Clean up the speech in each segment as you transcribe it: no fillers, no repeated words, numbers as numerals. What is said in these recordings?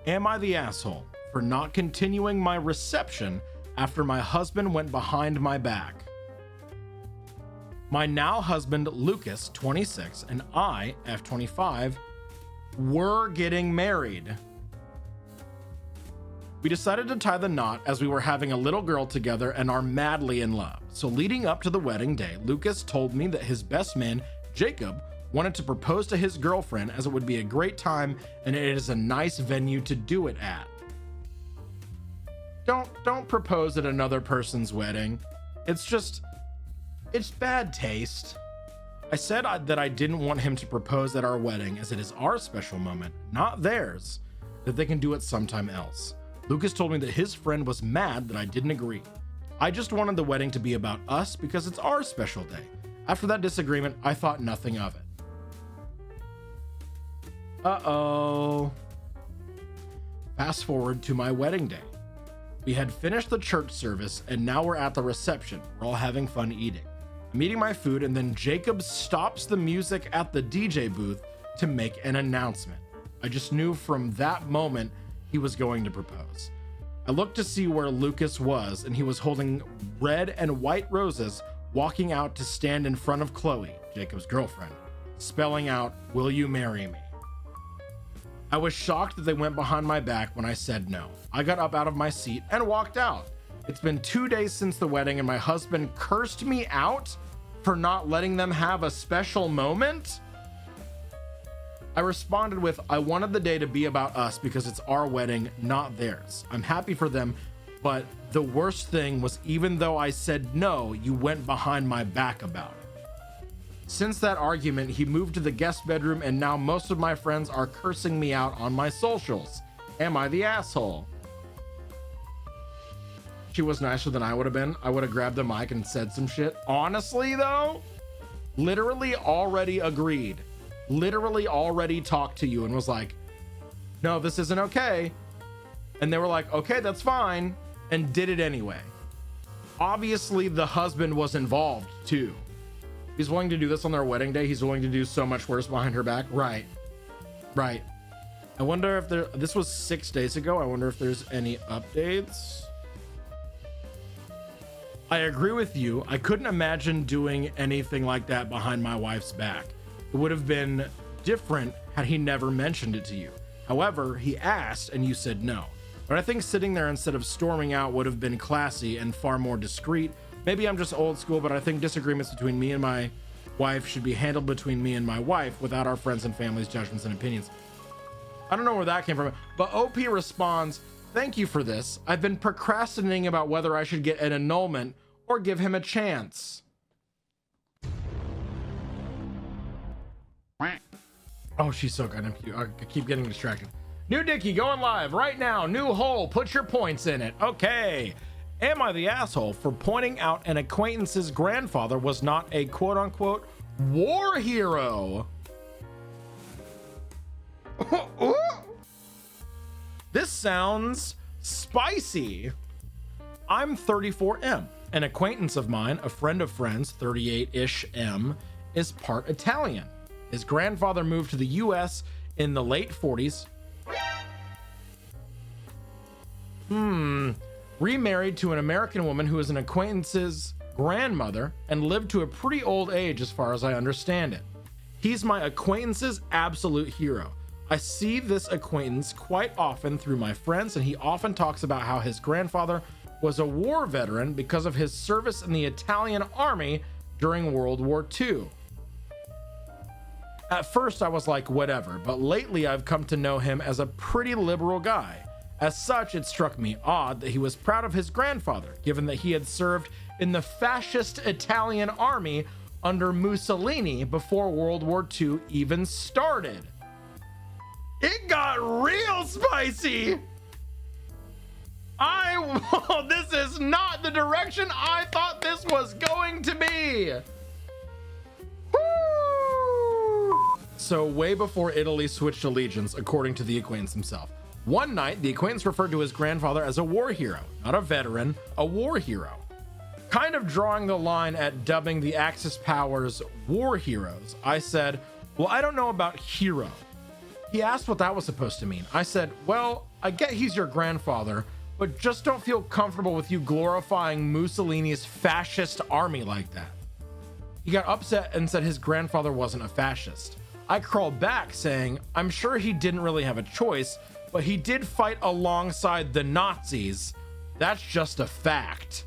Am I the asshole for not continuing my reception after my husband went behind my back? My now husband, Lucas, 26, and I, F25, were getting married. We decided to tie the knot as we were having a little girl together and are madly in love. So leading up to the wedding day, Lucas told me that his best man, Jacob, wanted to propose to his girlfriend as it would be a great time and it is a nice venue to do it at. Don't propose at another person's wedding. It's bad taste. I said that I didn't want him to propose at our wedding as it is our special moment, not theirs, that they can do it sometime else. Lucas told me that his friend was mad that I didn't agree. I just wanted the wedding to be about us because it's our special day. After that disagreement, I thought nothing of it. Uh-oh. Fast forward to my wedding day. We had finished the church service and now we're at the reception. We're all having fun eating. I'm eating my food and then Jacob stops the music at the DJ booth to make an announcement. I just knew from that moment he was going to propose. I looked to see where Lucas was and he was holding red and white roses walking out to stand in front of Chloe, Jacob's girlfriend, spelling out, "Will you marry me?" I was shocked that they went behind my back when I said no. I got up out of my seat and walked out. It's been 2 days since the wedding and my husband cursed me out for not letting them have a special moment. I responded with, I wanted the day to be about us because it's our wedding, not theirs. I'm happy for them, but the worst thing was even though I said no, you went behind my back about it. Since that argument, he moved to the guest bedroom and now most of my friends are cursing me out on my socials. Am I the asshole? She was nicer than I would have been. I would have grabbed the mic and said some shit. Honestly though, literally already agreed. Literally already talked to you and was like, no, this isn't okay. And they were like, okay, that's fine. And did it anyway. Obviously the husband was involved too. He's willing to do this on their wedding day. He's willing to do so much worse behind her back. Right. I wonder if this was 6 days ago. I wonder if there's any updates. I agree with you. I couldn't imagine doing anything like that behind my wife's back. It would have been different had he never mentioned it to you. However, he asked and you said no. But I think sitting there instead of storming out would have been classy and far more discreet. Maybe I'm just old school, but I think disagreements between me and my wife should be handled between me and my wife without our friends and family's judgments and opinions. I don't know where that came from, but OP responds, thank you for this. I've been procrastinating about whether I should get an annulment or give him a chance. Oh, she's so goddamn cute. I keep getting distracted. New Dickie going live right now. New hole. Put your points in it. Okay. Am I the asshole for pointing out an acquaintance's grandfather was not a quote unquote war hero? This sounds spicy. I'm 34M. An acquaintance of mine, a friend of friends, 38-ish M, is part Italian. His grandfather moved to the US in the late 40s. Remarried to an American woman who is an acquaintance's grandmother and lived to a pretty old age as far as I understand it. He's my acquaintance's absolute hero. I see this acquaintance quite often through my friends and he often talks about how his grandfather was a war veteran because of his service in the Italian army during World War II. At first I was like, whatever, but lately I've come to know him as a pretty liberal guy. As such, it struck me odd that he was proud of his grandfather, given that he had served in the fascist Italian army under Mussolini before World War II even started. It got real spicy. This is not the direction I thought this was going to be. Woo! So way before Italy switched allegiance, according to the acquaintance himself. One night, the acquaintance referred to his grandfather as a war hero, not a veteran, a war hero. Kind of drawing the line at dubbing the Axis powers war heroes, I said, well, I don't know about hero. He asked what that was supposed to mean. I said, well, I get he's your grandfather, but just don't feel comfortable with you glorifying Mussolini's fascist army like that. He got upset and said his grandfather wasn't a fascist. I crawled back saying, I'm sure he didn't really have a choice, but he did fight alongside the Nazis. That's just a fact.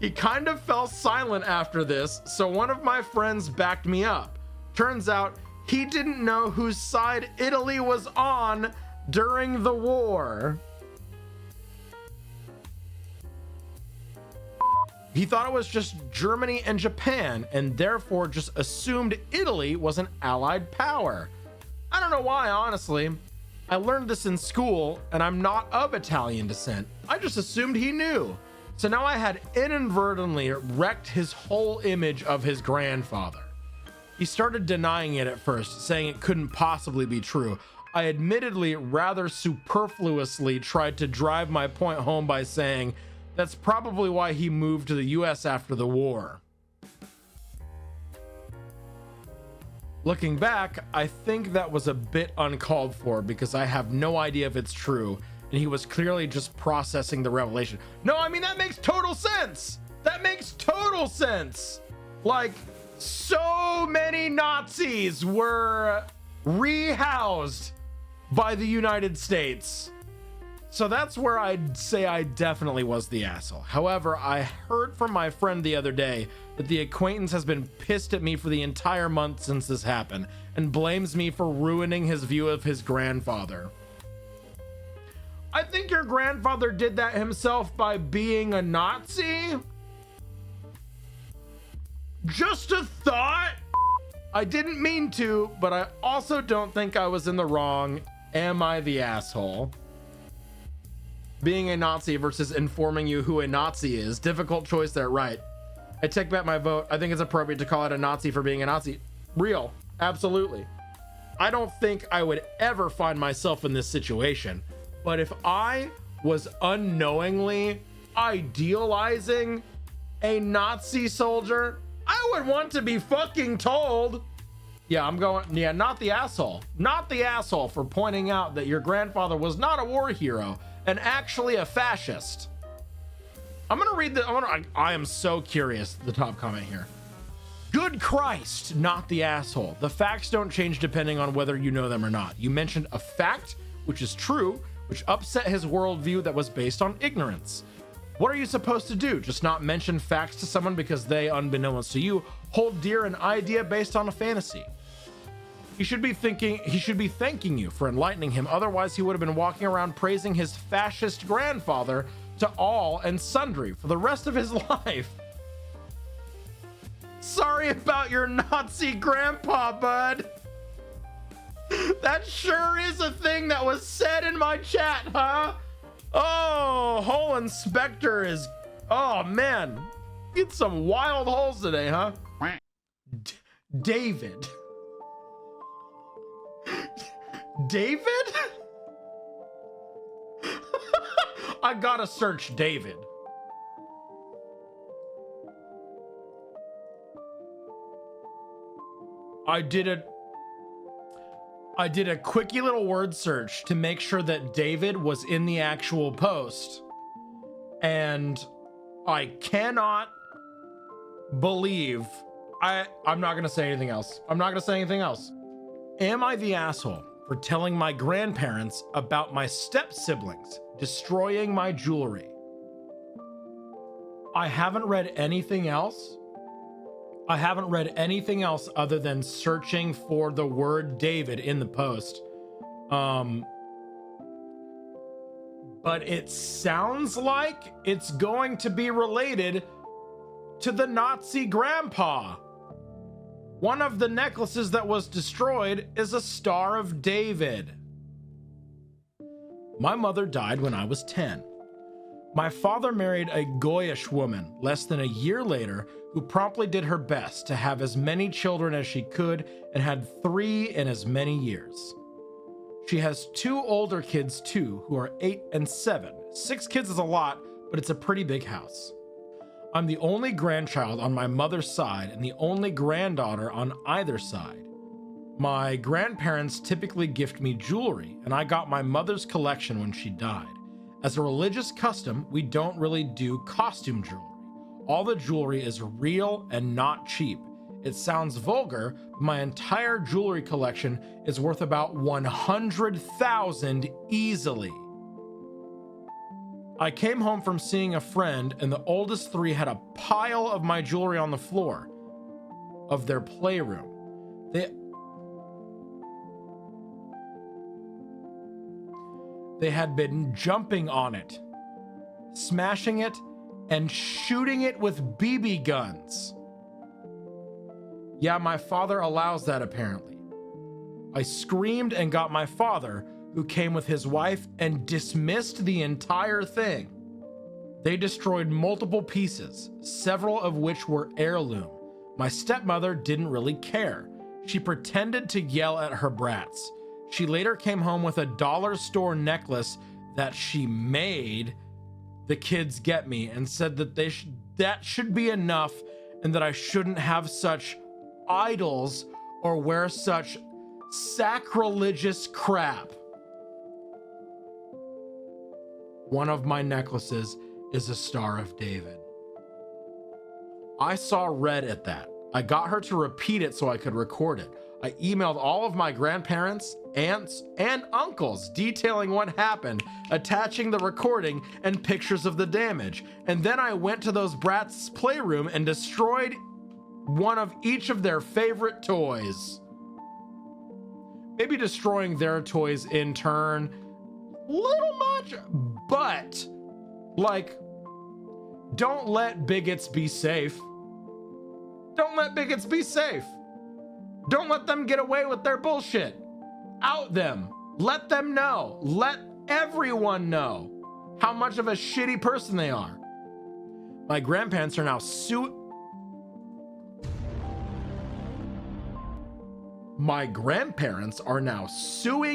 He kind of fell silent after this, so one of my friends backed me up. Turns out he didn't know whose side Italy was on during the war. He thought it was just Germany and Japan, and therefore just assumed Italy was an allied power. I don't know why, honestly. I learned this in school, and I'm not of Italian descent. I just assumed he knew. So now I had inadvertently wrecked his whole image of his grandfather. He started denying it at first, saying it couldn't possibly be true. I admittedly rather superfluously tried to drive my point home by saying, that's probably why he moved to the US after the war. Looking back, I think that was a bit uncalled for because I have no idea if it's true, and he was clearly just processing the revelation. No, I mean, that makes total sense. That makes total sense. Like, so many Nazis were rehoused by the United States. So that's where I'd say I definitely was the asshole. However, I heard from my friend the other day that the acquaintance has been pissed at me for the entire month since this happened and blames me for ruining his view of his grandfather. I think your grandfather did that himself by being a Nazi. Just a thought. I didn't mean to, but I also don't think I was in the wrong. Am I the asshole? Being a Nazi versus informing you who a Nazi is. Difficult choice there, right? I take back my vote. I think it's appropriate to call out a Nazi for being a Nazi. Real, absolutely. I don't think I would ever find myself in this situation, but if I was unknowingly idealizing a Nazi soldier, I would want to be fucking told. Yeah, I'm going, yeah, not the asshole. Not the asshole for pointing out that your grandfather was not a war hero and actually a fascist. I'm gonna read the, I am so curious, the top comment here. Good Christ, not the asshole. The facts don't change depending on whether you know them or not. You mentioned a fact, which is true, which upset his worldview that was based on ignorance. What are you supposed to do? Just not mention facts to someone because they, unbeknownst to you, hold dear an idea based on a fantasy. He should be thanking you for enlightening him. Otherwise, he would have been walking around praising his fascist grandfather to all and sundry for the rest of his life. Sorry about your Nazi grandpa, bud. That sure is a thing that was said in my chat, huh? Oh, Hole Inspector is... Oh, man. Get some wild holes today, huh? David. David? I gotta search David. I did a quickie little word search to make sure that David was in the actual post. And I cannot believe I'm not gonna say anything else. I'm not gonna say anything else. Am I the asshole for telling my grandparents about my step siblings destroying my jewelry? I haven't read anything else. I haven't read anything else other than searching for the word David in the post. But it sounds like it's going to be related to the Nazi grandpa. One of the necklaces that was destroyed is a Star of David. My mother died when I was 10. My father married a Goyish woman less than a year later who promptly did her best to have as many children as she could and had 3 in as many years. She has 2 older kids too, who are 8 and 7. 6 kids is a lot, but it's a pretty big house. I'm the only grandchild on my mother's side and the only granddaughter on either side. My grandparents typically gift me jewelry, and I got my mother's collection when she died. As a religious custom, we don't really do costume jewelry. All the jewelry is real and not cheap. It sounds vulgar, but my entire jewelry collection is worth about 100,000 easily. I came home from seeing a friend, and the oldest three had a pile of my jewelry on the floor of their playroom. They had been jumping on it, smashing it, and shooting it with BB guns. Yeah, my father allows that apparently. I screamed and got my father, who came with his wife, and dismissed the entire thing. They destroyed multiple pieces, several of which were heirloom. My stepmother didn't really care. She pretended to yell at her brats. She later came home with a dollar store necklace that she made the kids get me, and said that that should be enough, and that I shouldn't have such idols or wear such sacrilegious crap. One of my necklaces is a Star of David. I saw red at that. I got her to repeat it so I could record it. I emailed all of my grandparents, aunts, and uncles detailing what happened, attaching the recording and pictures of the damage. And then I went to those brats' playroom and destroyed one of each of their favorite toys. Maybe destroying their toys in turn, little much, but like, don't let bigots be safe. Don't let bigots be safe. Don't let them get away with their bullshit. Out them. Let them know. Let everyone know how much of a shitty person they are. My grandparents are now suing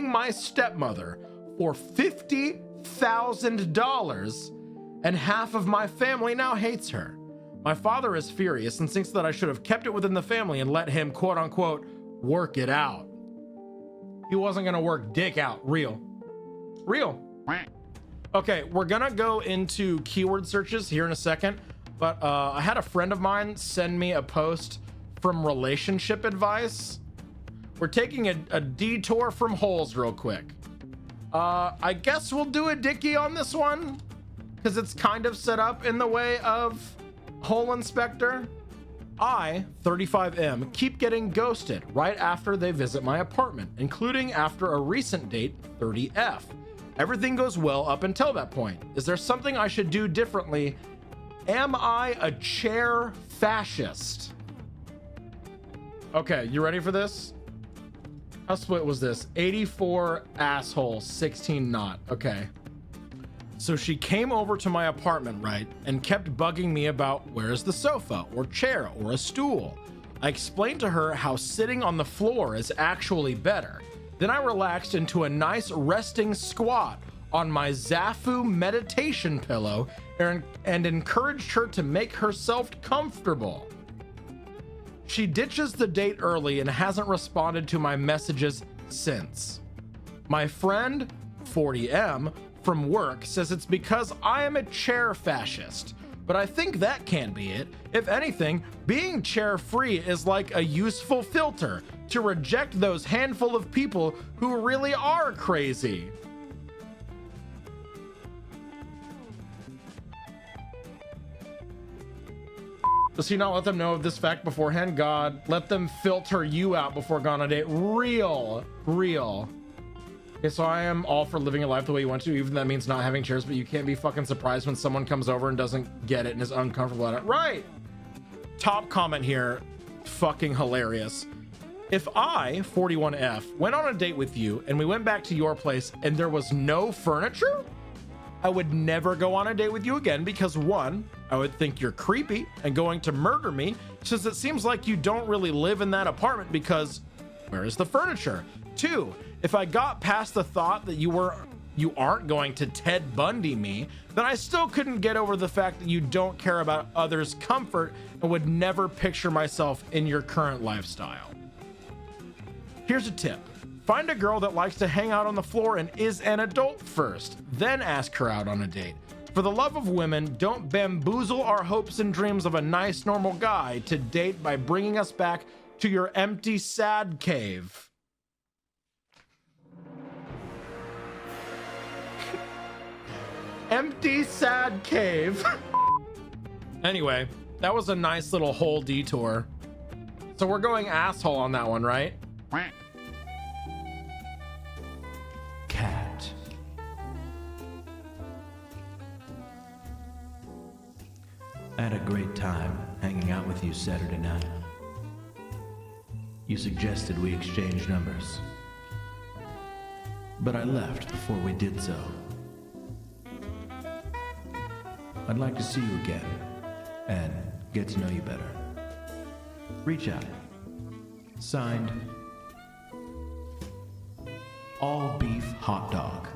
my stepmother for $50,000, and half of my family now hates her. My father is furious and thinks that I should have kept it within the family and let him, quote unquote, work it out. He wasn't gonna work dick out. Real. Okay, we're gonna go into keyword searches here in a second, but I had a friend of mine send me a post from relationship advice. We're taking a detour from holes real quick. I guess we'll do a dickie on this one, because it's kind of set up in the way of Hole Inspector. I, 35M, keep getting ghosted right after they visit my apartment, including after a recent date, 30F. Everything goes well up until that point. Is there something I should do differently? Am I a chair fascist? Okay, you ready for this? How split was this? 84 asshole, 16 not. Okay. So she came over to my apartment, right, and kept bugging me about where's the sofa or chair or a stool. I explained to her how sitting on the floor is actually better. Then I relaxed into a nice resting squat on my Zafu meditation pillow and encouraged her to make herself comfortable. She ditches the date early and hasn't responded to my messages since. My friend, 40M, from work says it's because I am a chair fascist, but I think that can't be it. If anything, being chair free is like a useful filter to reject those handful of people who really are crazy. Does he not let them know of this fact beforehand? God, let them filter you out before going on a date. Real. Okay, so I am all for living a life the way you want to, even that means not having chairs, but you can't be fucking surprised when someone comes over and doesn't get it and is uncomfortable at it. Right. Top comment here. Fucking hilarious. If I, 41F, went on a date with you and we went back to your place and there was no furniture, I would never go on a date with you again because one, I would think you're creepy and going to murder me since it seems like you don't really live in that apartment because where is the furniture? Two, if I got past the thought that you aren't going to Ted Bundy me, then I still couldn't get over the fact that you don't care about others' comfort and would never picture myself in your current lifestyle. Here's a tip. Find a girl that likes to hang out on the floor and is an adult first, then ask her out on a date. For the love of women, don't bamboozle our hopes and dreams of a nice, normal guy to date by bringing us back to your empty, sad cave. Empty, sad cave. Anyway, that was a nice little whole detour. So we're going asshole on that one, right? Cat. I had a great time hanging out with you Saturday night. You suggested we exchange numbers, but I left before we did so. I'd like to see you again and get to know you better. Reach out. Signed, All Beef Hot Dog.